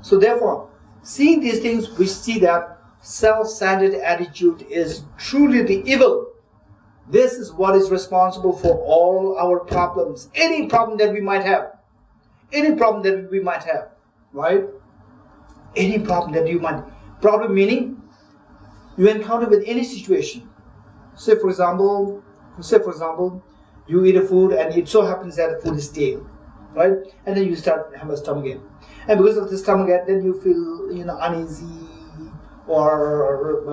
So therefore, seeing these things, we see that self-centered attitude is truly the evil. This is what is responsible for all our problems. Any problem that we might have. Any problem that we might have. Right? Any problem that you might. Problem meaning, you encounter with any situation. Say for example, you eat a food and it so happens that the food is stale. Right? And then you start to have a stomach ache. And because of the stomach ache, then you feel, uneasy or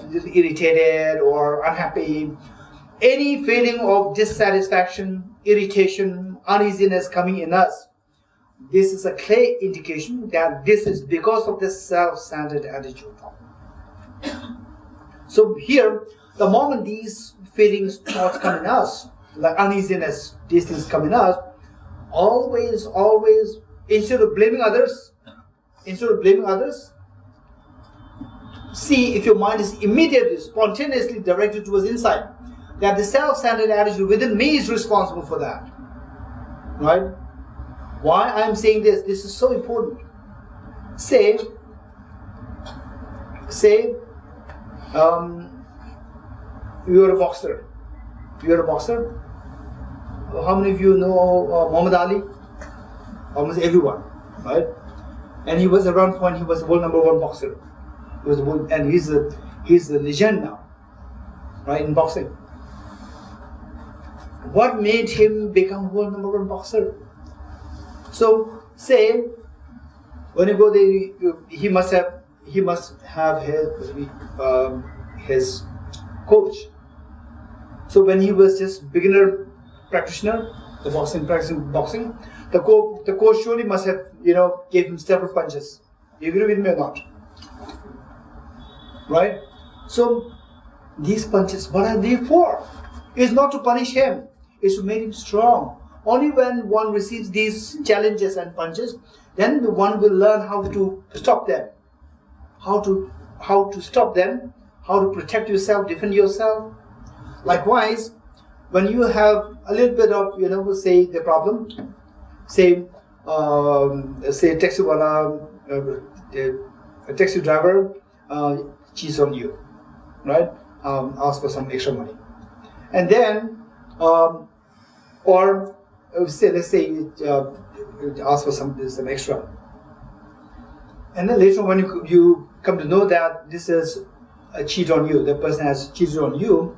little irritated or unhappy. Any feeling of dissatisfaction, irritation, uneasiness coming in us, this is a clear indication that this is because of this self-centered attitude. So here, the moment these feelings, thoughts come in us, like uneasiness, these things come in us, always, instead of blaming others, see if your mind is immediately, spontaneously directed towards inside, that the self-centered attitude within me is responsible for that. Right? Why I am saying this? This is so important. Say, you are a boxer. How many of you know Muhammad Ali? Almost everyone, right? And he was at one point, he was the world number one boxer. And he's a legend now, right, in boxing. What made him become world number one boxer? So, say, when you go there, he must have his coach. So when he was just beginner practitioner, practicing boxing, the coach surely must have, gave him several punches. You agree with me or not? Right? So, these punches, what are they for? It's not to punish him. It's to make him strong. Only when one receives these challenges and punches, then the one will learn how to stop them. How to stop them, how to protect yourself, defend yourself. Likewise, when you have a little bit of, say the problem, say a taxi driver cheats on you, right? Ask for some extra money, and then let's say ask for some extra, and then later when you come to know that this is a cheat on you, the person has cheated on you,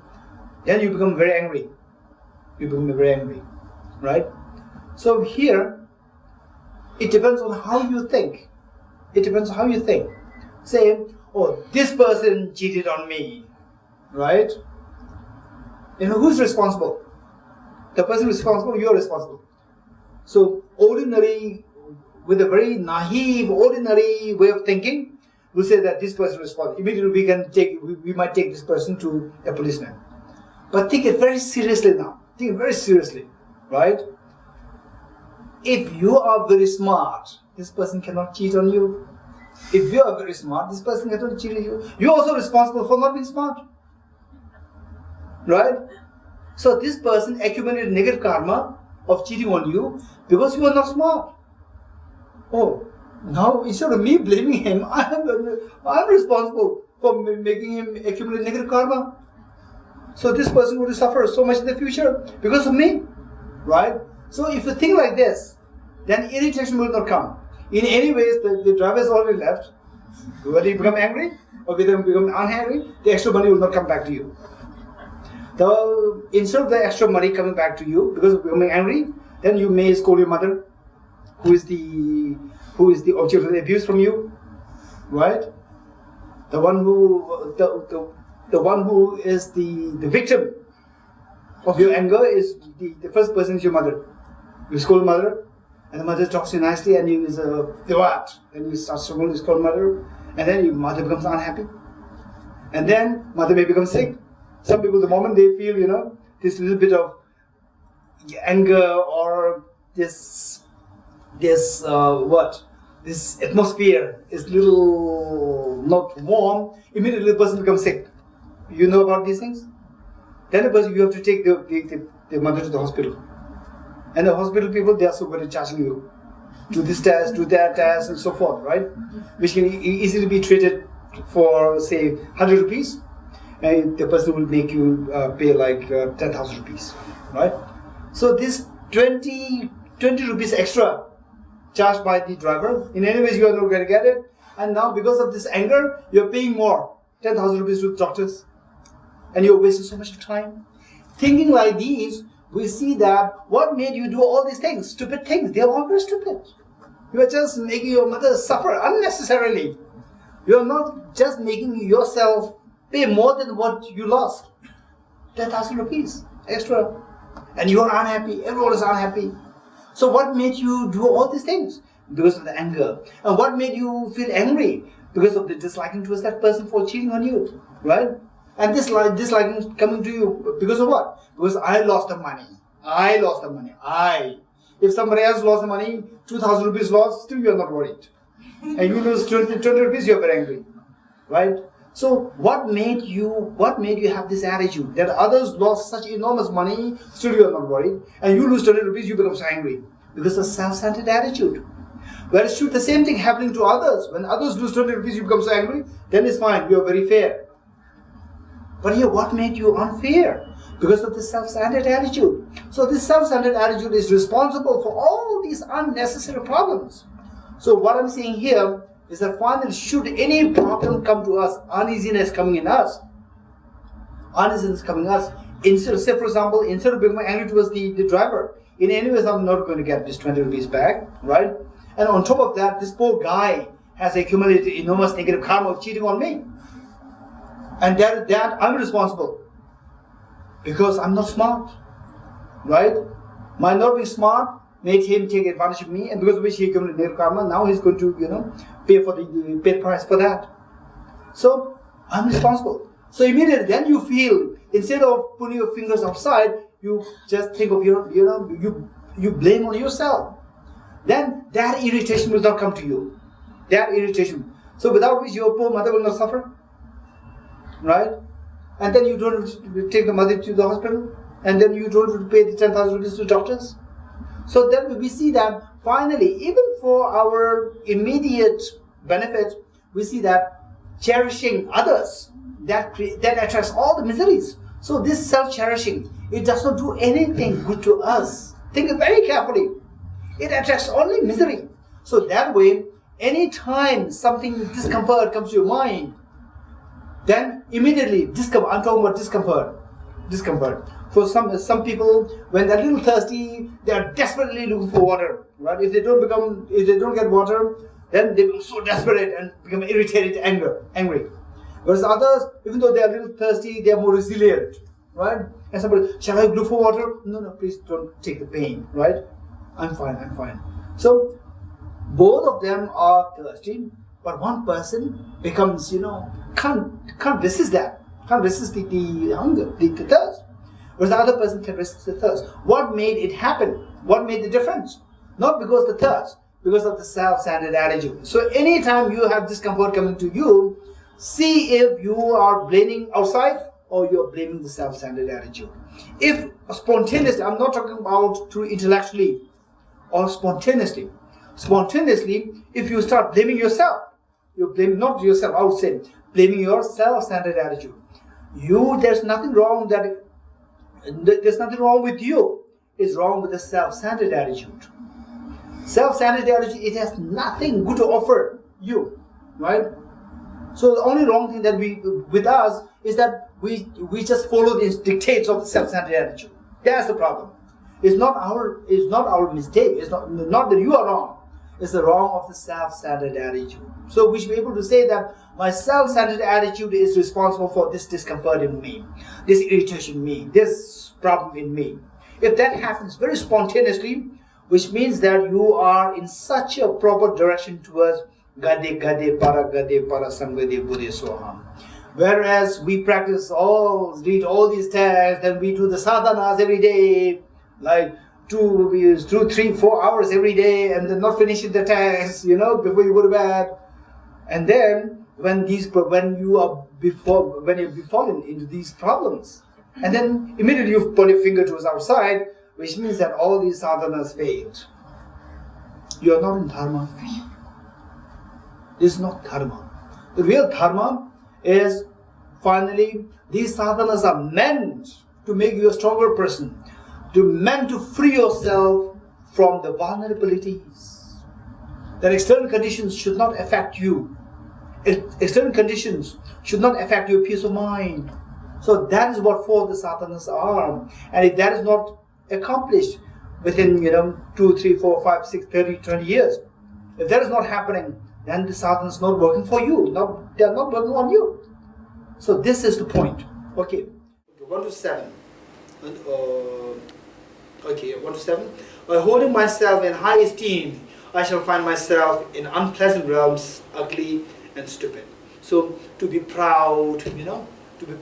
then you become very angry. Right? So here, it depends on how you think. Say, oh, this person cheated on me, right? Who's responsible? The person responsible, you're responsible. So, with a very naive, ordinary way of thinking, we'll say that this person is responsible. Immediately we might take this person to a policeman. But think it very seriously now. Think very seriously, right? If you are very smart, this person cannot cheat on you. If you are very smart, this person cannot cheat on you. You're also responsible for not being smart, right? So this person accumulated negative karma of cheating on you because you are not smart. Oh, now instead of me blaming him, I'm responsible for making him accumulate negative karma. So this person would suffer so much in the future because of me, right? So if you think like this, then irritation will not come. In any ways, the driver has already left. Whether you become angry or whether you become unangry, the extra money will not come back to you. Instead of the extra money coming back to you because of becoming angry, then you may scold your mother, who is the object of the abuse from you, right? The one who is the victim of your anger is the first person is your mother. You scold mother, and the mother talks to you nicely, and you what? Then you start struggling to scold mother, and then your mother becomes unhappy, and then mother may become sick. Some people, the moment they feel this little bit of anger or this atmosphere is little not warm, immediately the person becomes sick. You know about these things? Then you have to take the mother to the hospital. And the hospital people, they are so good at charging you. do this test, do that test, and so forth, right? Which can easily be treated for, say, 100 rupees, and the person will make you pay like 10,000 rupees, right? So this 20 rupees extra charged by the driver, in any ways you are not going to get it, and now because of this anger, you are paying more, 10,000 rupees to doctors, and you are wasting so much time. Thinking like these, we see that what made you do all these things, stupid things, they are all very stupid. You are just making your mother suffer unnecessarily. You are not just making yourself pay more than what you lost. 10,000 rupees extra. And you are unhappy, everyone is unhappy. So what made you do all these things? Because of the anger. And what made you feel angry? Because of the disliking towards that person for cheating on you, right? And this disliking coming to you because of what? Because I lost the money. If somebody else lost the money, 2,000 rupees lost, still you are not worried. And you lose 20 rupees, you are very angry, right? So what made you have this attitude that others lost such enormous money, still you are not worried, and you lose 20 rupees, you become so angry because of self-centered attitude. Whereas should the same thing happening to others, when others lose 20 rupees, you become so angry, then it's fine, you are very fair. But here, what made you unfair? Because of the self-centered attitude. So this self-centered attitude is responsible for all these unnecessary problems. So what I'm saying here is that finally, should any problem come to us, uneasiness coming in us, instead of, say for example, instead of becoming angry towards the driver, in any ways I'm not going to get this 20 rupees back, right? And on top of that, this poor guy has accumulated enormous negative karma of cheating on me. And that I'm responsible. Because I'm not smart, right? My not being smart made him take advantage of me, and because of which he accumulated negative karma, now he's going to, pay the price for that. So I'm responsible. So immediately then you feel, instead of putting your fingers outside, you just think of you blame on yourself. Then that irritation will not come to you. That irritation. So without which your poor mother will not suffer. Right? And then you don't take the mother to the hospital, and then you don't pay the 10,000 rupees to doctors. So then we see that finally, even for our immediate benefit, we see that cherishing others, that attracts all the miseries. So this self-cherishing, it does not do anything good to us. Think very carefully. It attracts only misery. So that way, anytime something discomfort comes to your mind, then immediately discomfort. I'm talking about discomfort. For some people, when they're a little thirsty, they are desperately looking for water. Right? If they don't get water, then they become so desperate and become irritated, angry. Whereas others, even though they are a little thirsty, they are more resilient. Right? And somebody, shall I look for water? No, please don't take the pain. Right? I'm fine. So both of them are thirsty, but one person becomes, can't resist that. Can't resist the hunger, the thirst. Whereas the other person can resist the thirst. What made it happen? What made the difference? Not because of the thirst, because of the self-centered attitude. So anytime you have discomfort coming to you, see if you are blaming outside or you are blaming the self-centered attitude. If spontaneously, I'm not talking about through intellectually or spontaneously. Spontaneously, if you start blaming yourself, you blame not yourself, I would say, blaming your self-centered attitude. There's nothing wrong with you. It's wrong with the self-centered attitude. Self-centered attitude, it has nothing good to offer you, right? So the only wrong thing that with us is that we just follow the dictates of the self-centered attitude. That's the problem. It's not our mistake. It's not that you are wrong. It's the wrong of the self-centered attitude. So we should be able to say that my self-centered attitude is responsible for this discomfort in me, this irritation in me, this problem in me. If that happens very spontaneously, which means that you are in such a proper direction towards gade para samgade buddhe soham. Whereas we read all these texts, then we do the sadhanas every day, like 2, 3, 4 hours every day, and then not finishing the text, before you go to bed. And then when you're fallen into these problems, and then immediately you point your finger towards outside, which means that all these sadhanas failed. you are not in dharma. This is not dharma. The real dharma is, finally, these sadhanas are meant to make you a stronger person, meant to free yourself from the vulnerabilities. That external conditions should not affect you. External conditions should not affect your peace of mind. So that is what for the sadhanas are. And if that is not accomplished within 2, 3, 4, 5, 6, 30, 20 years, if that is not happening, then the sadhana is not working for you. They are not working on you. So this is the point. Okay. 1 to 7. 1 to 7. By holding myself in high esteem, I shall find myself in unpleasant realms, ugly and stupid. So to be proud, to be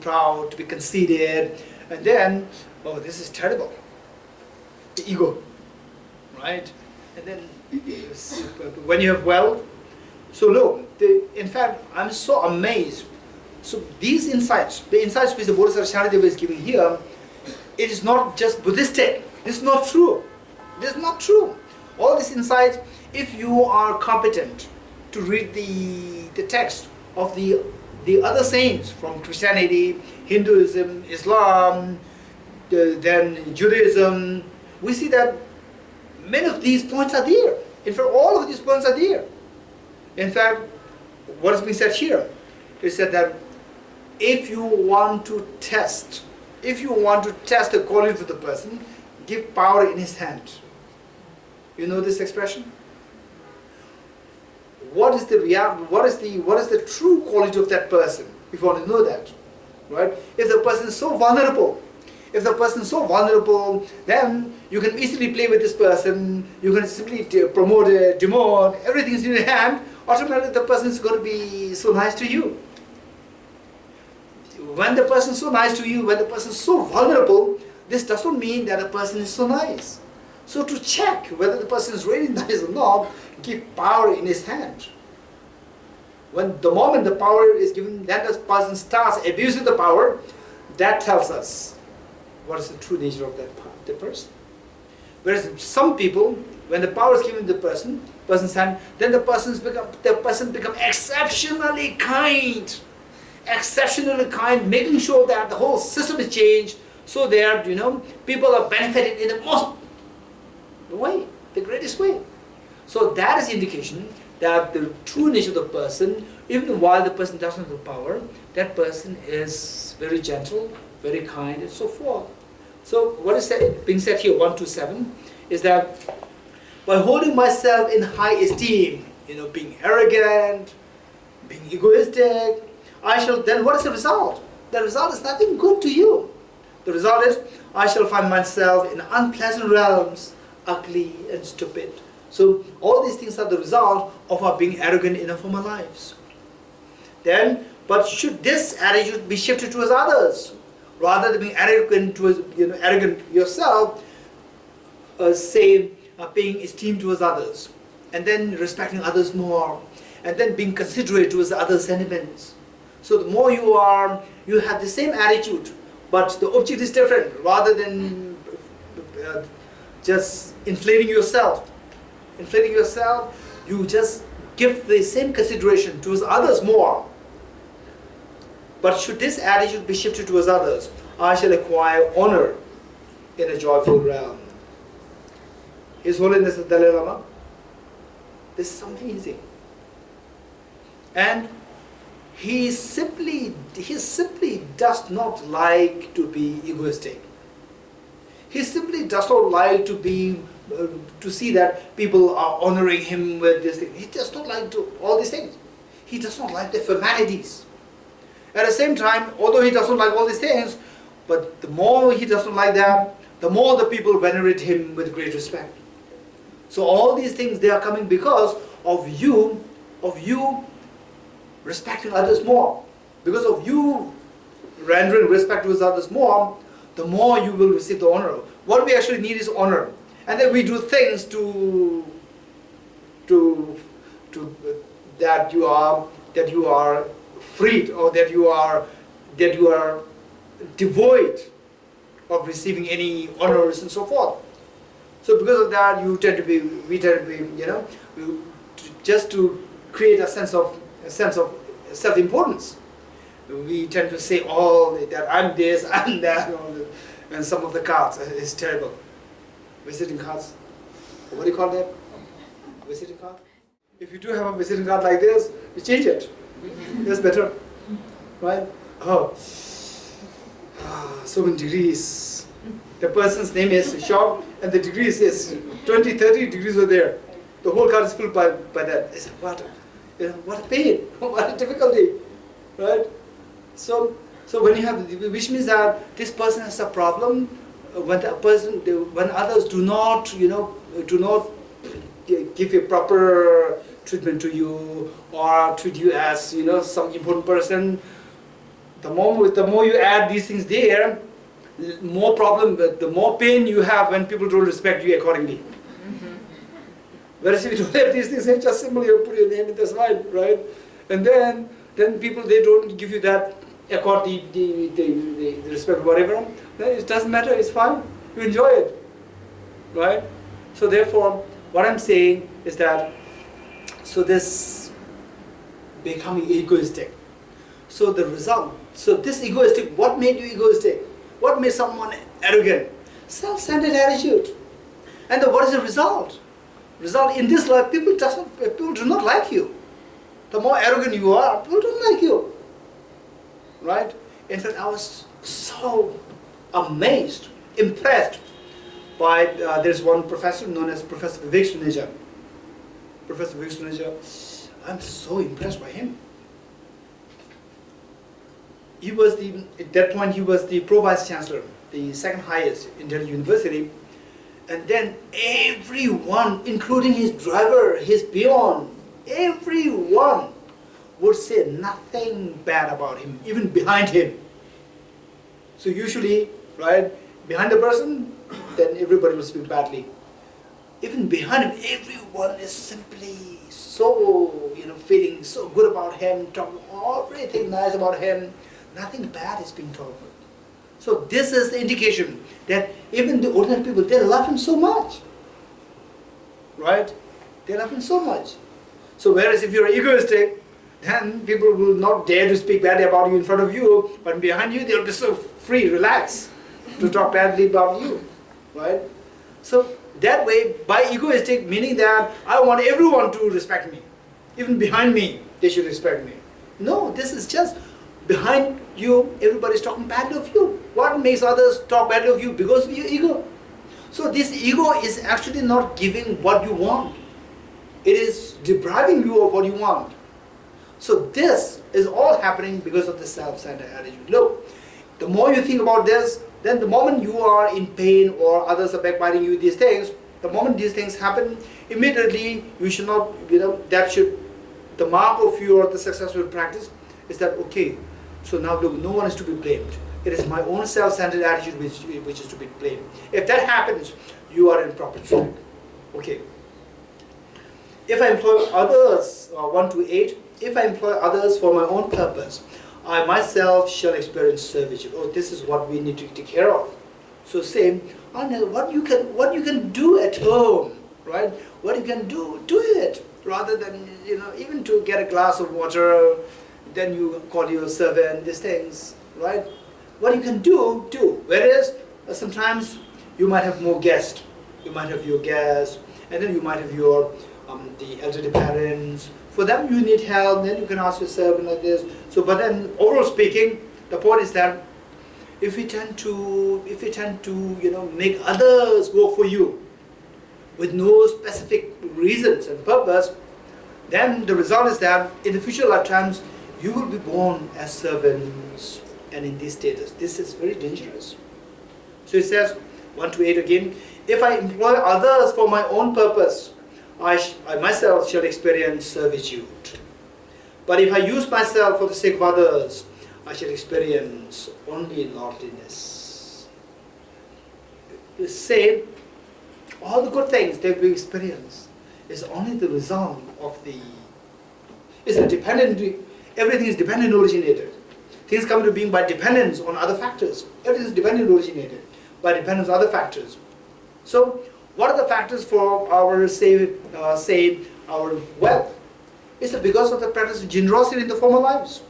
proud, to be conceited, and then, oh, this is terrible. The ego, right? And then when you have wealth, so look, in fact, I'm so amazed. So these insights, the insights which the Bodhisattva Shantideva is giving here, it is not just Buddhistic. This is not true. This is not true. All these insights, if you are competent to read the text of the other saints from Christianity, Hinduism, Islam, then Judaism, we see that many of these points are there. In fact, all of these points are there. In fact, what is being said here is said that if you want to test the quality of the person, give power in his hand. You know this expression? What is the reality? What is the true quality of that person? If you want to know that, right? If the person is so vulnerable, then you can easily play with this person. You can simply promote it, demote. Everything is in your hand. Automatically, the person is going to be so nice to you. When the person is so nice to you, when the person is so vulnerable, this doesn't mean that the person is so nice. So to check whether the person is really nice or not, give power in his hand. When the moment the power is given, then the person starts abusing the power, that tells us what is the true nature of the person. Whereas some people, when the power is given to the person's hand, then the person become exceptionally kind, making sure that the whole system is changed, so that people are benefited in the most way, the greatest way. So that is indication that the true nature of the person, even while the person doesn't have the power, that person is very gentle, very kind, and so forth. So what is being said here, 1 to 7, is that by holding myself in high esteem, being arrogant, being egoistic, I shall, then what is the result? The result is nothing good to you. The result is, I shall find myself in unpleasant realms, ugly and stupid. So all these things are the result of our being arrogant in our former lives. Then, but should this attitude be shifted towards others, rather than being arrogant towards, arrogant yourself, paying esteem towards others, and then respecting others more, and then being considerate towards other sentiments. So the more you have the same attitude, but the object is different, rather than just inflating yourself, you just give the same consideration towards others more. But should this attitude be shifted towards others, I shall acquire honor in a joyful realm. His Holiness the Dalai Lama, this is amazing. And he simply does not like to be egoistic. He simply does not like to see that people are honoring him with this thing. He does not like all these things. He does not like the formalities. At the same time, although he doesn't like all these things, but the more he doesn't like that, the more the people venerate him with great respect. So all these things, they are coming because of you respecting others more. Because of you rendering respect towards others more, the more you will receive the honor. What we actually need is honor. And then we do things to that you are freed, or that you are devoid of receiving any honors and so forth. So because of that, we tend to be, just to create a sense of self-importance. We tend to say all that I'm this, I'm that, and some of the cards is terrible. Visiting cards. What do you call that? Visiting card? If you do have a visiting card like this, you change it. That's better. Right? Oh, so many degrees. The person's name is short and the degrees is 20, 30 degrees are there. The whole card is filled by that. It's what a pain, what a difficulty. Right? So when you have, which means that this person has a problem when others do not give you proper treatment to you or treat you as some important person. The more you add these things there, more problem, the more pain you have when people don't respect you accordingly. Whereas if you don't have these things, it's just simply you put your name in the slide, right? And then people, they don't give you that accord the respect, whatever. Then it doesn't matter, it's fine. You enjoy it, right? So therefore, what I'm saying is that, so this becoming egoistic. So the result, so this egoistic, what made you egoistic? What made someone arrogant? Self-centered attitude. And what is the result? Result in this life, people do not like you. The more arrogant you are, people don't like you. Right? In fact, I was so amazed, impressed by, there's one professor known as Professor Vivek. Professor Vivek, I'm so impressed by him. He was at that point he was the Pro-Vice Chancellor, the second highest in Delhi University. And then everyone, including his driver, his peon, everyone would say nothing bad about him, even behind him. So usually, right, behind the person, then everybody will speak badly. Even behind him, everyone is simply so, feeling so good about him, talking everything nice about him. Nothing bad is being talked about. So this is the indication that even the ordinary people, they love him so much. Right? They love him so much. So whereas if you're egoistic, then people will not dare to speak badly about you in front of you, but behind you they'll be so free, relaxed to talk badly about you. Right? So that way, by egoistic, meaning that I want everyone to respect me. Even behind me, they should respect me. No, this is just behind you, everybody's talking badly of you. What makes others talk badly of you? Because of your ego. So this ego is actually not giving what you want. It is depriving you of what you want. So this is all happening because of the self-centered attitude. Look, the more you think about this, then the moment you are in pain or others are backbiting you, these things, the moment these things happen, immediately you should not, the mark of your the successful practice is that, okay, so now look, no one is to be blamed. It is my own self-centered attitude which is to be blamed. If that happens, you are in proper track. Okay. If I employ others, 1 to 8, if I employ others for my own purpose, I myself shall experience servitude. Oh, this is what we need to take care of. So same, what you can do at home, right? What you can do it. Rather than, even to get a glass of water, then you call your servant, these things, right? What you can do. Whereas sometimes you might have more guests. You might have your guests, and then you might have your the elderly parents. For them you need help, then you can ask your servant like this. So, but then overall speaking, the point is that if we tend to make others work for you with no specific reasons and purpose, then the result is that in the future lifetimes you will be born as servants and in this status. This is very dangerous. So it says, 1 to 8 again, if I employ others for my own purpose, I myself shall experience servitude. But if I use myself for the sake of others, I shall experience only lordliness. You say, all the good things that we experience is only the result of everything is dependent originated. Things come into being by dependence on other factors. Everything is dependent originated by dependence on other factors. So What are the factors for our, say our wealth? Is it because of the practice of generosity in the former lives?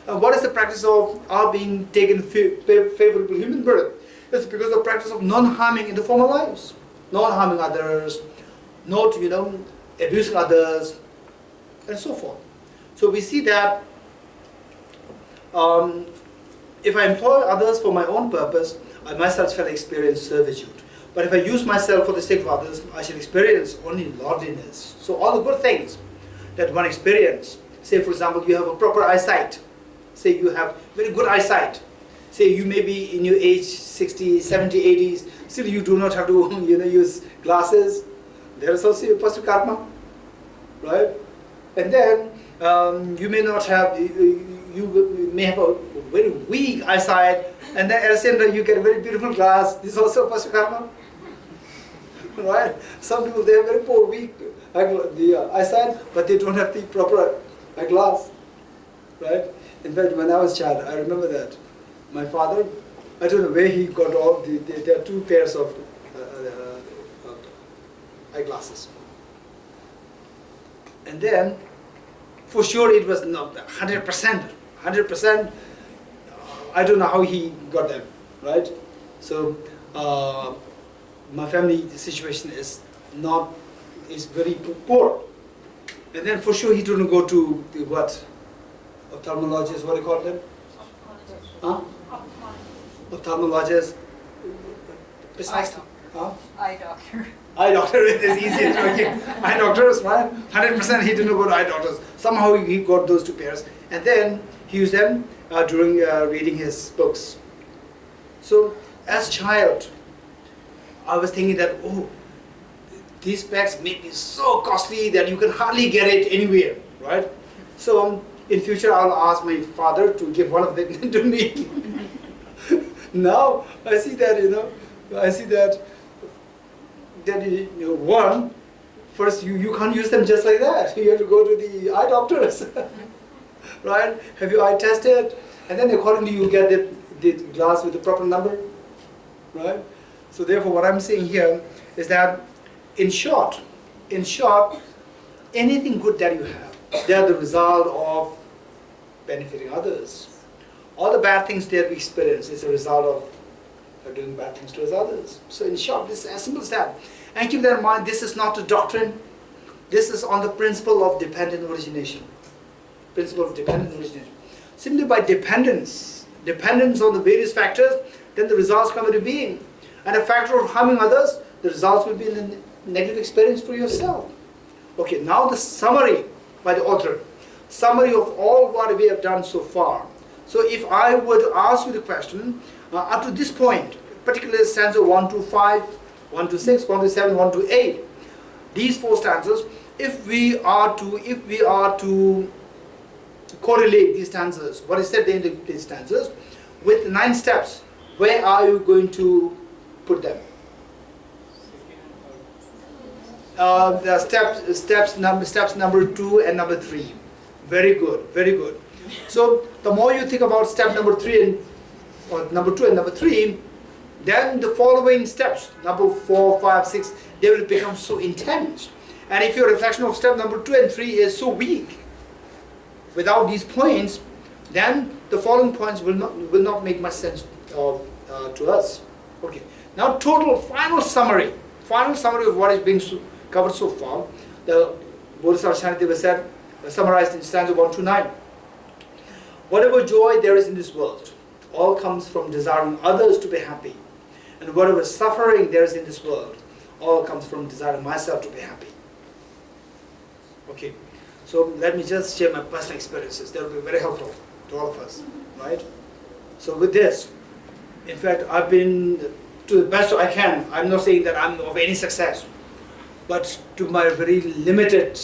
What is the practice of our being taken favorable human birth? It's because of the practice of non-harming in the former lives. Not harming others, not, abusing others, and so forth. So we see that if I employ others for my own purpose, I myself shall experience servitude. But if I use myself for the sake of others, I shall experience only lordliness. So all the good things that one experience, say for example, you have a proper eyesight. Say you have very good eyesight. Say you may be in your age 60, 70, 80s, still you do not have to use glasses. There is also a positive karma, right? And then you may not have, you may have a very weak eyesight, and then at the same time you get a very beautiful glass. This is also a positive karma, right? Some people, they have very poor, weak eyesight, but they don't have the proper eyeglass, right? In fact, when I was a child, I remember that my father, I don't know where he got all there are two pairs of eyeglasses. And then, for sure it was not 100%. 100%, I don't know how he got them, right? So, my family situation is very poor. And then for sure he didn't go to the what? Ophthalmologist, what do you call them? Huh? Ophthalmologist. Precisely. Eye doctor. Eye doctor, it is easy. Eye doctors, right? 100% he didn't go to eye doctors. Somehow he got those two pairs. And then he used them during reading his books. So, as a child, I was thinking that, oh, these specs may be so costly that you can hardly get it anywhere, right? So, in future I'll ask my father to give one of them to me. Now I see that, one, first you can't use them just like that. You have to go to the eye doctors, right? Have your eye tested, and then accordingly you get the glass with the proper number, right? So therefore what I'm saying here is that in short, anything good that you have, they are the result of benefiting others. All the bad things that we experience is a result of doing bad things to others. So in short, this is as simple as that. And keep that in mind, this is not a doctrine. This is on the principle of dependent origination. Principle of dependent origination. Simply by dependence on the various factors, then the results come into being. And a factor of harming others, the results will be in the negative experience for yourself. Okay, now the summary by the author. Summary of all what we have done so far. So if I would ask you the question, up to this point, particularly stanza 1 to 5, 1 to 6, 1 to 7, 1 to 8, these four stanzas, if we are to correlate these stanzas, what is said in these stanzas, with 9 steps, where are you going to put them? The steps number 2 and number 3. Very good, very good. So the more you think about step number 3 or number 2 and number 3, then the following steps, number 4, 5, 6, they will become so intense. And if your reflection of step number 2 and 3 is so weak, without these points, then the following points will not make much sense to us. Okay. Now final summary of what is being covered so far. The Bodhisattva Shantideva said, summarized in stanza 1 to 9. Whatever joy there is in this world, all comes from desiring others to be happy. And whatever suffering there is in this world, all comes from desiring myself to be happy. Okay, so let me just share my personal experiences. That will be very helpful to all of us, right? So with this, in fact, I've been, to the best I can, I'm not saying that I'm of any success, but to my very limited,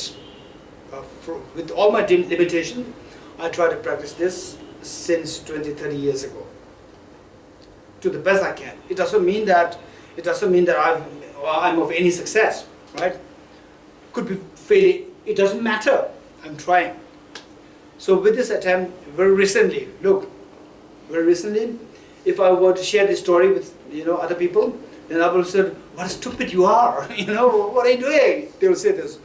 with all my limitation, I try to practice this since 20, 30 years ago. To the best I can. It doesn't mean that I'm of any success, right? Could be failing. It doesn't matter. I'm trying. So with this attempt, very recently, if I were to share this story with other people, Then I will say, what stupid you are, what are you doing? They will say this.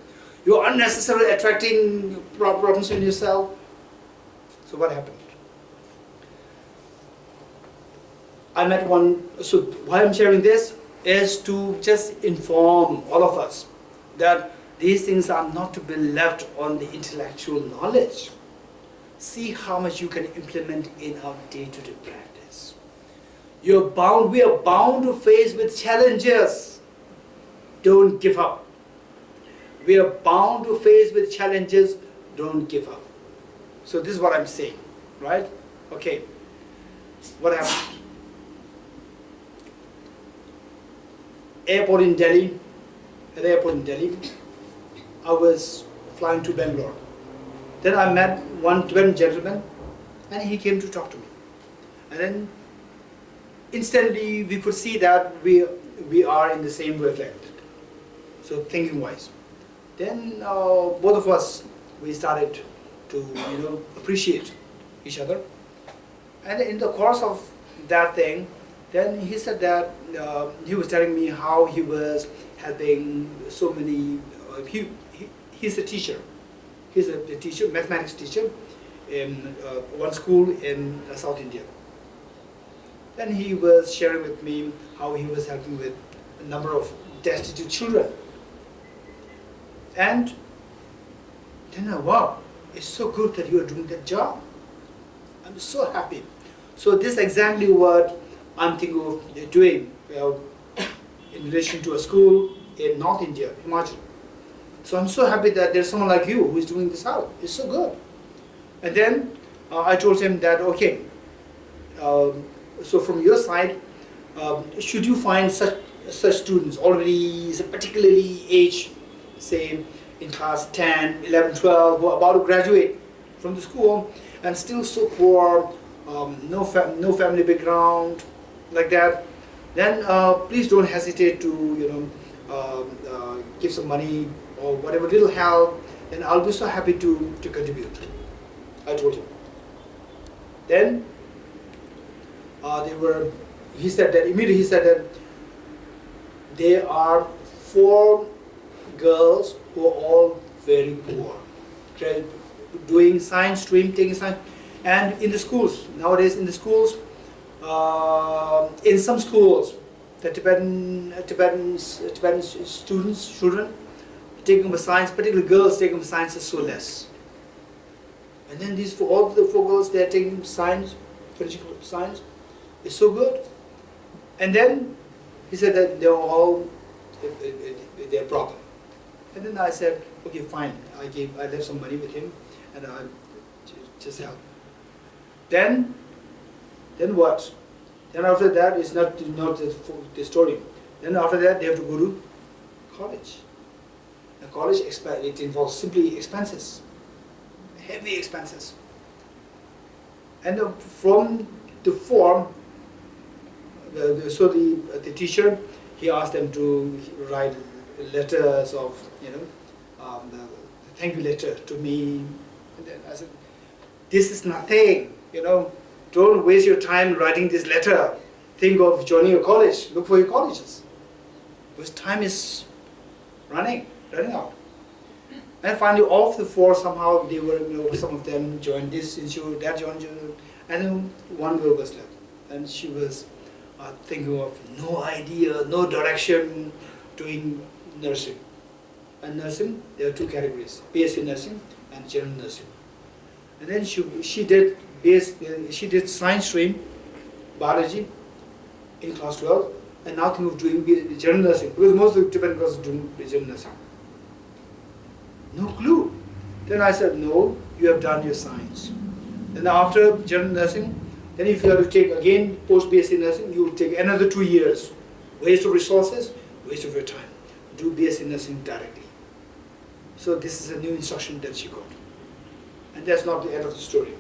You are unnecessarily attracting problems in yourself. So what happened? I met one, so why I'm sharing this is to just inform all of us that these things are not to be left on the intellectual knowledge. See how much you can implement in our day-to-day practice. We are bound to face with challenges. Don't give up. We are bound to face with challenges. Don't give up. So this is what I'm saying, right? Okay. What happened? At the airport in Delhi, I was flying to Bangalore. Then I met one Tibetan gentleman, and he came to talk to me. And then instantly we could see that we are in the same wavelength. So thinking wise. Then both of us, we started to appreciate each other. And in the course of that thing, then he said that he was telling me how he was helping so many. He's a teacher. He's a teacher, mathematics teacher, in one school in South India. Then he was sharing with me how he was helping with a number of destitute children. And then wow, it's so good that you are doing that job. I'm so happy. So this is exactly what I'm thinking of doing in relation to a school in North India, Himachal. So I'm so happy that there's someone like you who is doing this out. It's so good. And then I told him that, okay, so from your side, should you find such students already particularly aged, say in class 10, 11, 12, who are about to graduate from the school and still so poor, no family background, like that, then please don't hesitate to give some money or whatever little help, then I'll be so happy to contribute. I told him. Then he said that there are 4 girls who are all very poor, doing science stream, taking science, and in the schools, nowadays in the schools, in some schools, the Tibetan students, children, taking up science, particularly girls taking up science is so less. And then all the 4 girls, they are taking science, finishing science, is so good. And then he said that they are all their problem. And then I said, okay, fine. I left some money with him, and I just helped. Then what? Then after that, it's not the story. Then after that, they have to go to college. The college, it involves simply expenses, heavy expenses. And from the form, the teacher, he asked them to write letters of, the thank you letter to me. And then I said, this is nothing, don't waste your time writing this letter. Think of joining a college, look for your colleges. Because time is running out. And finally, of the 4, somehow they were, some of them joined this institute, that joined, and then one girl was left. And she was thinking of no idea, no direction, doing nursing. And nursing, there are 2 categories, BSc nursing and general nursing. And then she did science stream, biology, in class 12, and now think of doing general nursing, because most of the Tibetan girls are doing general nursing. No clue. Then I said, no, you have done your science. Then after general nursing, then if you have to take again post-BSc nursing, you will take another 2 years. Waste of resources, waste of your time. Do BSc nursing directly. So this is a new instruction that she got. And that's not the end of the story.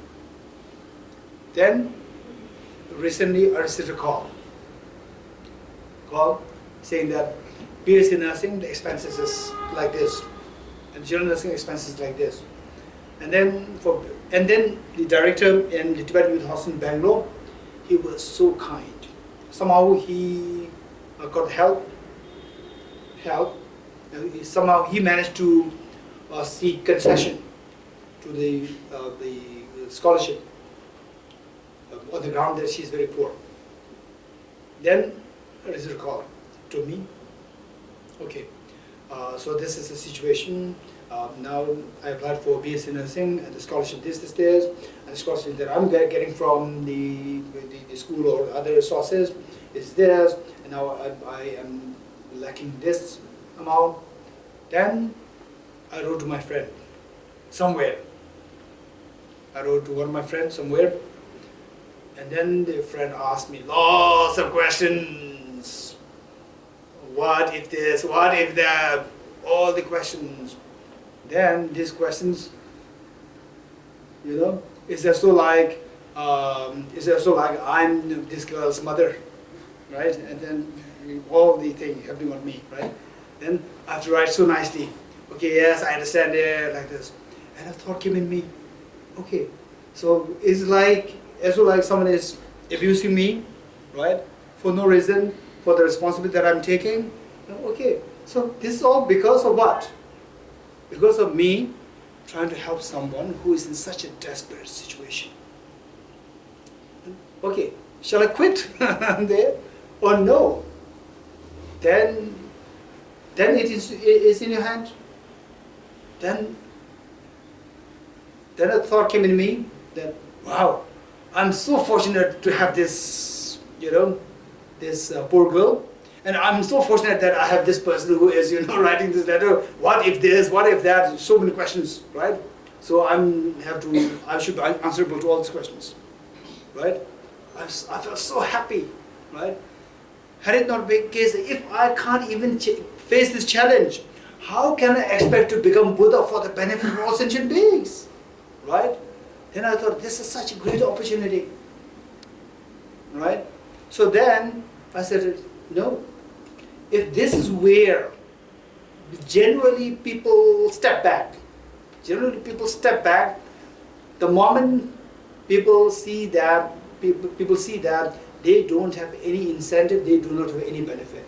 Then, recently I received a call saying that BSc nursing, the expenses is like this, and general nursing expenses like this. And then the director in the Tibet Youth House in Bangalore, he was so kind. Somehow he got help. Somehow he managed to seek concession to the scholarship on the ground that she's very poor. Then a result call to me. Okay, so this is the situation. Now I applied for BSc nursing and the scholarship this, and the scholarship that I'm getting from the school or other sources is this, and now I am lacking this amount. Then I wrote to my friend somewhere. I wrote to one of my friends somewhere, and then the friend asked me lots of questions. What if this? What if that? All the questions. Then these questions, it's also like I'm this girl's mother, right? And then all the things happening on me, right? Then I have to write so nicely. Okay, yes, I understand it, like this. And a thought came in me. Okay, so it's like someone is abusing me, right? For no reason, for the responsibility that I'm taking. Okay, so this is all because of what? Because of me trying to help someone who is in such a desperate situation. Okay, shall I quit there or no? Then it is in your hand. Then a thought came in me that, wow, I'm so fortunate to have this, this poor girl. And I'm so fortunate that I have this person who is, writing this letter. What if this? What if that? So many questions, right? So I should be answerable to all these questions, right? I felt so happy, right? Had it not been the case, if I can't even face this challenge, how can I expect to become Buddha for the benefit of all sentient beings, right? Then I thought, this is such a great opportunity, right? So then I said, no. If this is where generally people step back, the moment people see that they don't have any incentive, they do not have any benefit.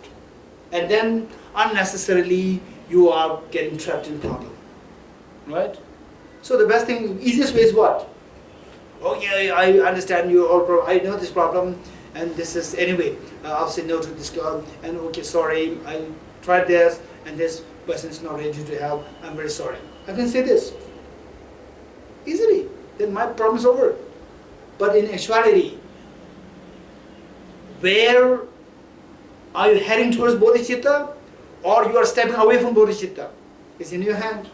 And then unnecessarily you are getting trapped in problem, right? So the best thing, easiest way is what? Oh yeah, I understand you all, I know this problem. And this is, anyway, I'll say no to this girl, and okay, sorry, I tried this, and this person is not ready to help, I'm very sorry. I can say this easily, then my problem is over. But in actuality, where are you heading towards bodhicitta, or you are stepping away from bodhicitta? It's in your hand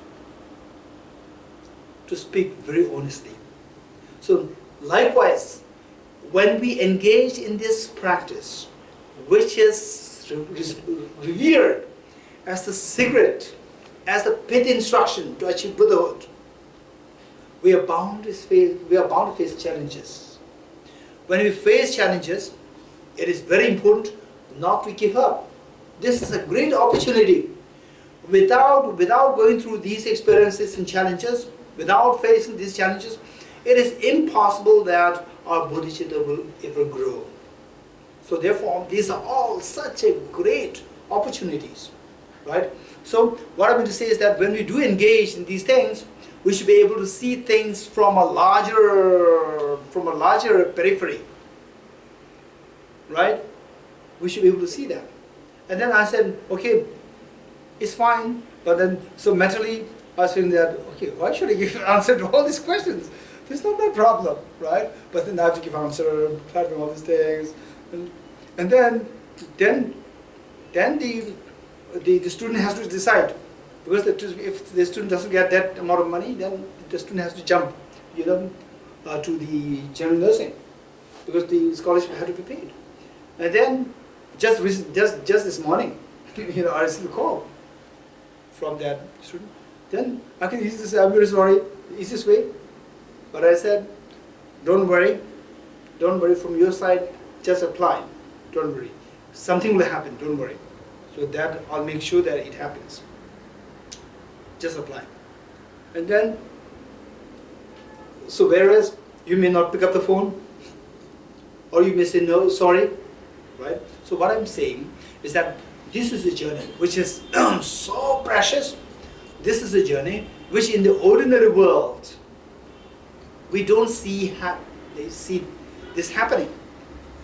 to speak very honestly. So likewise, when we engage in this practice, which is revered as the secret, as the pit instruction to achieve Buddhahood, we are bound to face challenges. When we face challenges, it is very important not to give up. This is a great opportunity. Without going through these experiences and challenges, without facing these challenges, it is impossible that our bodhicitta will ever grow. So therefore, these are all such a great opportunities, right? So what I'm going to say is that when we do engage in these things, we should be able to see things from a larger periphery, right? We should be able to see that. And then I said, okay, it's fine, but then so mentally I was feeling that, okay, why should I give an answer to all these questions? This is not my problem, right? But then I have to give answer, platform, all these things, and then the student has to decide, because if the student doesn't get that amount of money, then the student has to jump, to the general nursing, because the scholarship had to be paid. And then just this morning, I received a call from that student. Then I can easily say, I'm very sorry, the easiest way. But I said, don't worry from your side, just apply, don't worry. Something will happen, don't worry. So that I'll make sure that it happens. Just apply. And then, so whereas you may not pick up the phone, or you may say no, sorry, right? So what I'm saying is that this is a journey which is so precious. This is a journey which in the ordinary world we don't see this happening.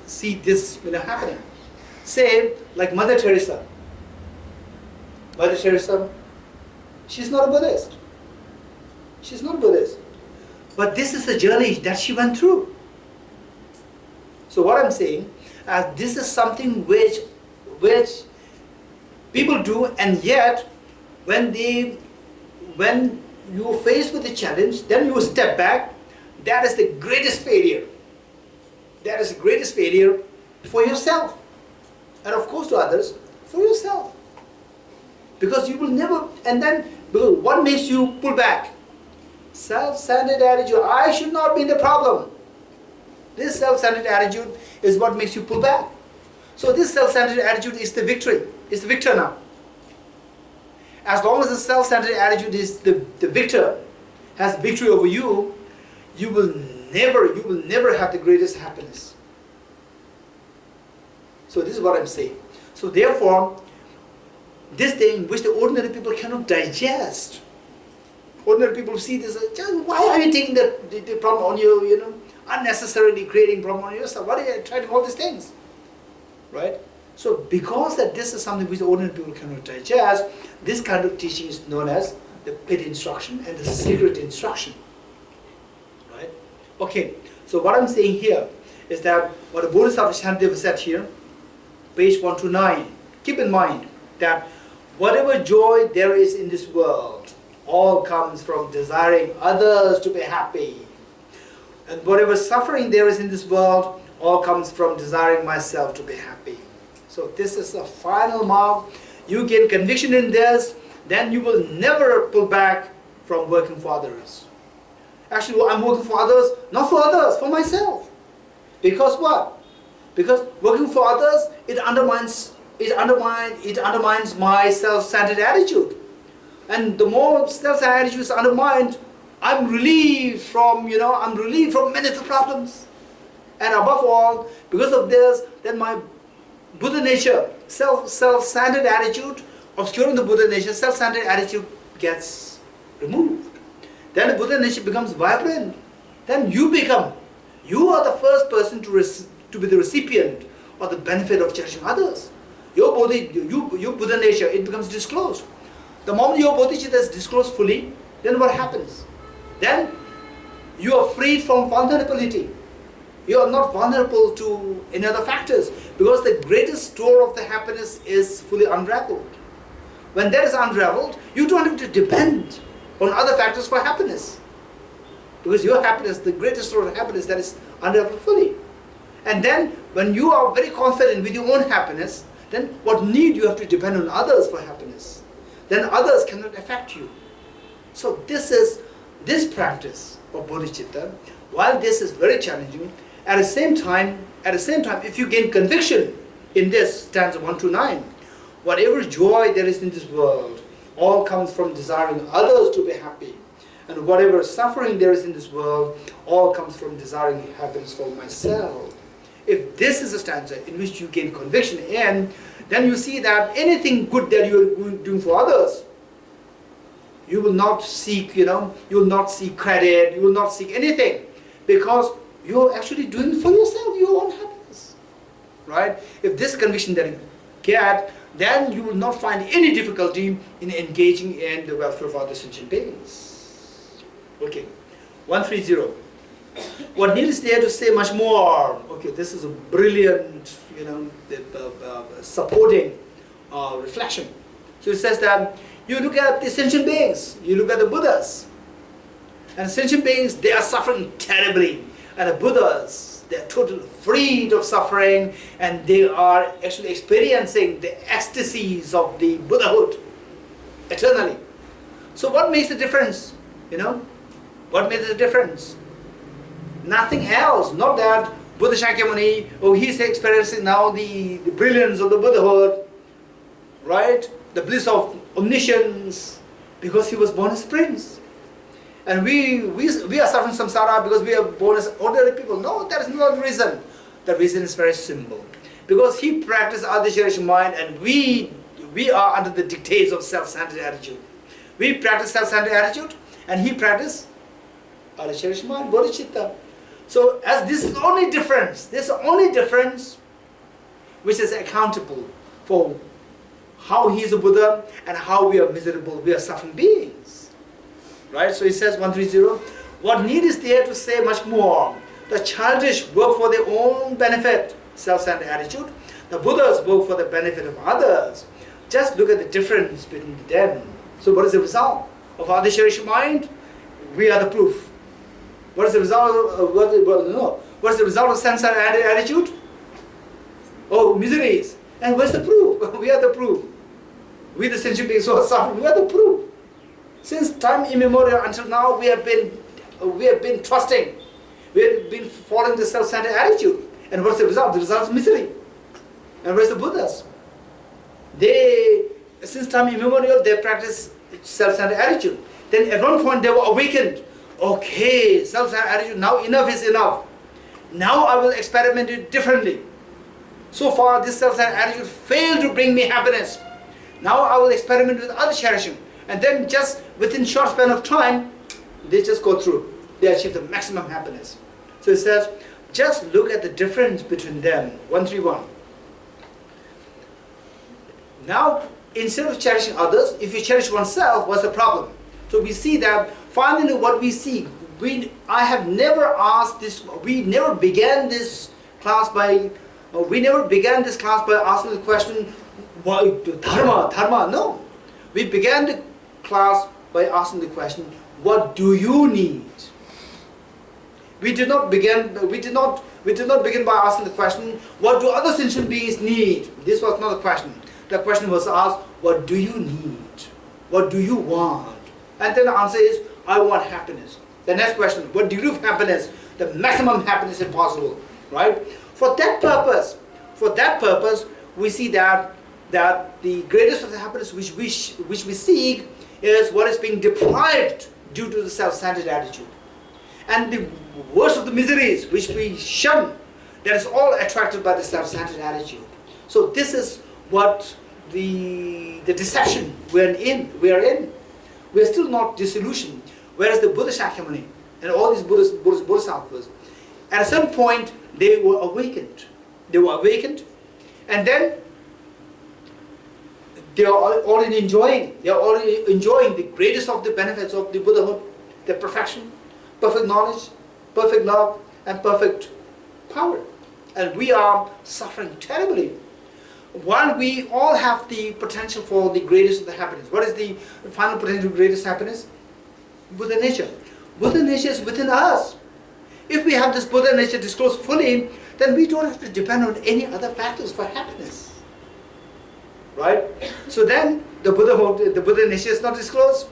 See this happening. Say like Mother Teresa. Mother Teresa, she's not a Buddhist. She's not a Buddhist. But this is a journey that she went through. So what I'm saying, this is something which people do, and yet when you're faced with a challenge, then you step back. That is the greatest failure. That is the greatest failure for yourself. And of course to others, for yourself. Because you will never, and then what makes you pull back? Self-centered attitude. I should not be the problem. This self-centered attitude is what makes you pull back. So this self-centered attitude is the victory. It's the victor now. As long as the self-centered attitude is the victor, has victory over you, you will never have the greatest happiness. So this is what I'm saying. So therefore, this thing which the ordinary people cannot digest. Ordinary people see this, why are you taking the problem on you, unnecessarily creating problem on yourself? Why are you trying all these things? Right? So because that this is something which the ordinary people cannot digest, this kind of teaching is known as the pit instruction and the secret instruction. Right? Okay, so what I'm saying here is that what the Bodhisattva Shantideva said here, page 129, keep in mind that whatever joy there is in this world, all comes from desiring others to be happy. And whatever suffering there is in this world, all comes from desiring myself to be happy. So this is the final mark. You gain conviction in this, then you will never pull back from working for others. Actually, I'm working for others, not for others, for myself. Because what? Because working for others, it undermines my self-centered attitude. And the more self-centered attitude is undermined, I'm relieved from many of the problems. And above all, because of this, then my Buddha nature, self-centered attitude, obscuring the Buddha nature, self-centered attitude gets removed. Then the Buddha nature becomes vibrant. Then you are the first person to be the recipient of the benefit of cherishing others. Your Buddha nature, it becomes disclosed. The moment your bodhicitta is disclosed fully, then what happens? Then you are freed from vulnerability. You are not vulnerable to any other factors, because the greatest store of the happiness is fully unraveled. When that is unraveled, you don't have to depend on other factors for happiness. Because your happiness, the greatest store of happiness, that is unraveled fully. And then when you are very confident with your own happiness, then what need you have to depend on others for happiness? Then others cannot affect you. So this practice of bodhicitta, while this is very challenging, at the same time, if you gain conviction in this stanza 129, whatever joy there is in this world, all comes from desiring others to be happy. And whatever suffering there is in this world, all comes from desiring happiness for myself. If this is a stanza in which you gain conviction in, then you see that anything good that you are doing for others, you will not seek, you will not seek credit, you will not seek anything, because you are actually doing for yourself, your own happiness. Right? If this conviction that you get, then you will not find any difficulty in engaging in the welfare of other sentient beings. Okay, 130. What needs there to say much more? Okay, this is a brilliant, supporting reflection. So it says that you look at the sentient beings, you look at the Buddhas, and sentient beings, they are suffering terribly, and the Buddhas, they are totally freed of suffering, and they are actually experiencing the ecstasies of the Buddhahood eternally. So what makes the difference? What makes the difference? Nothing else. Not that Buddha Shakyamuni, he's experiencing now the brilliance of the Buddhahood, right? The bliss of omniscience, because he was born as prince. And we are suffering samsara because we are born as ordinary people. No, that is not the reason. The reason is very simple. Because he practiced Adhyasharishya mind, and we are under the dictates of self-centered attitude. We practice self-centered attitude, and he practiced Adhyasharishya mind, Bodhicitta. So as this is the only difference, which is accountable for how he is a Buddha and how we are miserable, we are suffering beings. Right? So he says 130, what need is there to say much more? The childish work for their own benefit, self-centered attitude. The Buddhas work for the benefit of others. Just look at the difference between them. So what is the result of Adhyasharishya mind? We are the proof. What is the result of what is the result of sense-centered attitude? Oh, miseries. And what's the proof? We are the proof. We the sentient beings who are suffering, we are the proof. Since time immemorial until now, we have been trusting. We have been following the self-centered attitude. And what's the result? The result is misery. And where's the Buddhas? Since time immemorial, they practice self-centered attitude. Then at one point they were awakened. Okay, self-centered attitude, now enough is enough. Now I will experiment it differently. So far this self-centered attitude failed to bring me happiness. Now I will experiment with other cherishing. And then just within short span of time, they just go through. They achieve the maximum happiness. So it says, just look at the difference between them. 131. Now, instead of cherishing others, if you cherish oneself, what's the problem? So we see that finally what we see, I have never asked this, we never began this class by asking the question, why dharma? No. We began the class by asking the question, what do you need? We did not begin by asking the question, what do other sentient beings need? This was not a question. The question was asked, what do you need? What do you want? And then the answer is, I want happiness. The next question, what degree of happiness? The maximum happiness if possible. Right? For that purpose, we see that the greatest of the happiness which we seek is what is being deprived due to the self-centered attitude. And the worst of the miseries which we shun, that is all attracted by the self-centered attitude. So this is what the deception we are in. We are still not disillusioned. Whereas the Buddha Shakyamuni and all these Bodhisattvas, at a certain point they were awakened. And then they are already enjoying the greatest of the benefits of the Buddhahood, the perfection, perfect knowledge, perfect love, and perfect power. And we are suffering terribly. While we all have the potential for the greatest of the happiness. What is the final potential of greatest happiness? Buddha nature. Buddha nature is within us. If we have this Buddha nature disclosed fully, then we don't have to depend on any other factors for happiness. Right? So then the Buddha nature is not disclosed.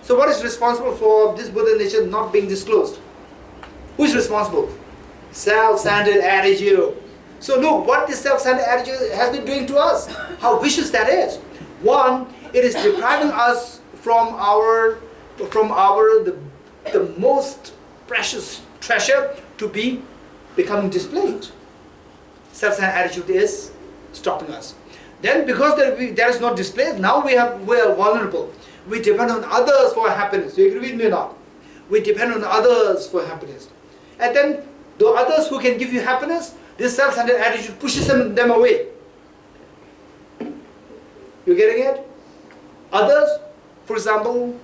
So what is responsible for this Buddha nature not being disclosed? Who is responsible? Self-centered attitude. So look what this self-centered attitude has been doing to us. How vicious that is. One, it is depriving us from the most precious treasure to be becoming displayed. Self-centered attitude is stopping us. Then because there is no display, now we are vulnerable. We depend on others for happiness. You agree with me or not? We depend on others for happiness. And then the others who can give you happiness, this self-centered attitude pushes them away. You getting it? Others, for example,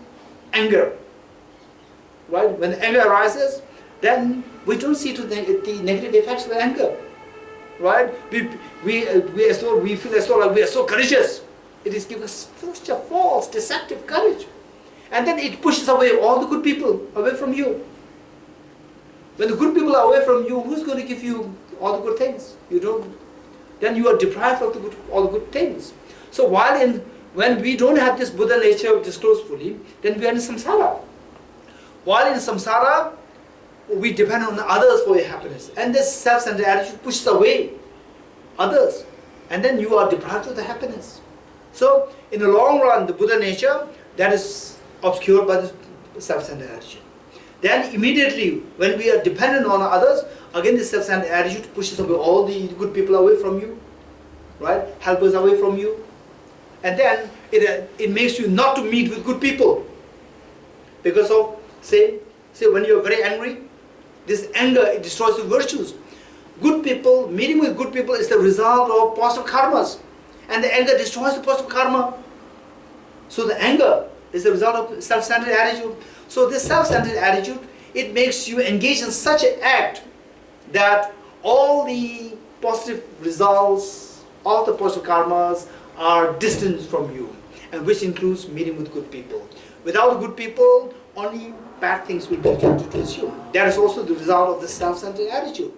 anger. Right? When anger arises, then we don't see the negative effects of anger. Right? We feel as though like we are so courageous. It is giving us such a false, deceptive courage. And then it pushes away all the good people away from you. When the good people are away from you, who's going to give you all the good things? You don't. Then you are deprived of all the good things. So when we don't have this Buddha nature disclosed fully, then we are in samsara. While in samsara, we depend on others for your happiness. And this self-centered attitude pushes away others. And then you are deprived of the happiness. So, in the long run, the Buddha nature, that is obscured by this self-centered attitude. Then immediately, when we are dependent on others, again this self-centered attitude pushes away all the good people away from you. right? Help us away from you. And then it makes you not to meet with good people. Because of, say when you're very angry, this anger, it destroys the virtues. Good people, meeting with good people is the result of positive karmas. And the anger destroys the positive karma. So the anger is the result of self-centered attitude. So this self-centered attitude, it makes you engage in such an act that all the positive results of the positive karmas are distant from you, and which includes meeting with good people. Without good people, only bad things will be attracted to you. That is also the result of the self-centered attitude.